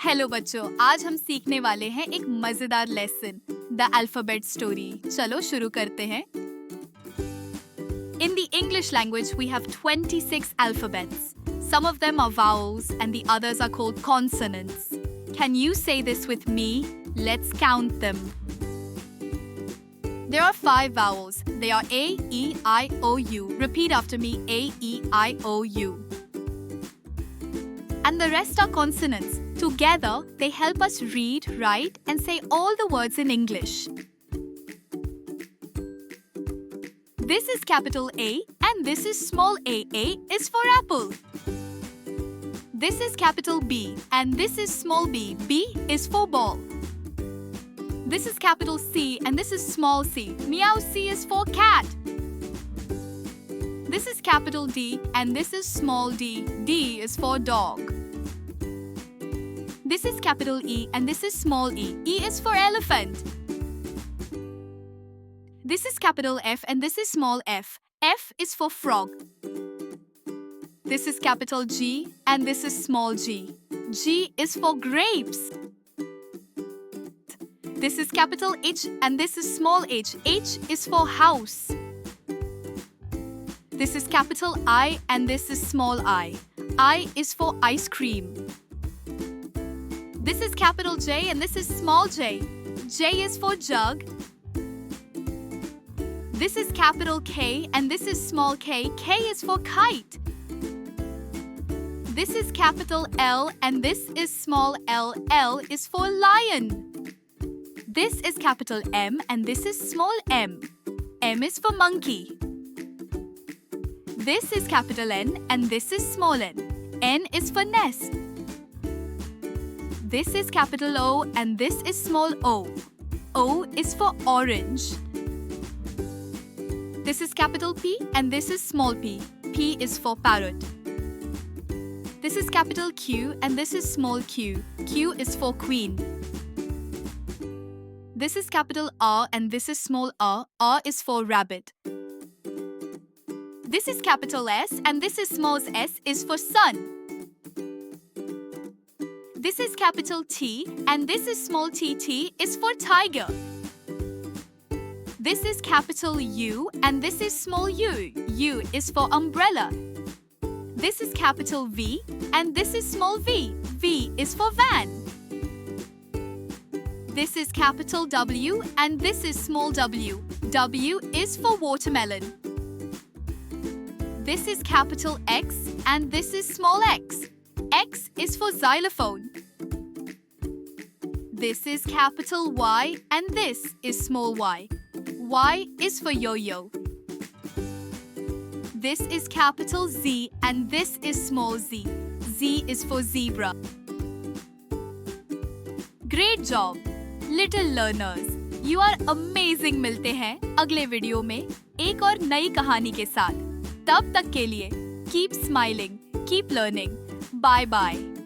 Hello बच्चों, आज हम सीखने वाले हैं एक मजेदार लेसन, द अल्फाबेट स्टोरी। चलो शुरू करते हैं। In the English language, we have 26 alphabets. Some of them are vowels and the others are called consonants. Can you say this with me? Let's count them. There are 5 vowels. They are A, E, I, O, U. Repeat after me, A, E, I, O, U. And the rest are consonants. Together, they help us read, write, and say all the words in English. This is capital A, and this is small a. A is for apple. This is capital B, and this is small b. B is for ball. This is capital C, and this is small c. Meow, C is for cat. This is capital D, and this is small d. D is for dog. This is capital E, and this is small e. E is for elephant. This is capital F, and this is small f. F is for frog. This is capital G, and this is small g. G is for grapes. This is capital H, and this is small h. H is for house. This is capital I, and this is small I. I is for ice cream. This is capital J, and this is small j. J is for jug. This is capital K, and this is small k. K is for kite. This is capital L, and this is small l. L is for lion. This is capital M, and this is small m. M is for monkey. This is capital N, and this is small n. N is for nest. This is capital O, and this is small o. O is for orange. This is capital P, and this is small p. P is for parrot. This is capital Q, and this is small q. Q is for queen. This is capital R, and this is small r. R is for rabbit. This is capital S, and this is small s is for sun. This is capital T, and this is small t. T is for tiger. This is capital U, and this is small u. U is for umbrella. This is capital V, and this is small v. V is for van. This is capital W, and this is small w. W is for watermelon. This is capital X, and this is small x. X is for xylophone. This is capital Y, and this is small y. Y is for yo-yo. This is capital Z, and this is small z. Z is for zebra. Great job, little learners. You are amazing. मिलते हैं अगले video में एक और नई कहानी के साथ। तब तक के लिए keep smiling, keep learning. Bye bye.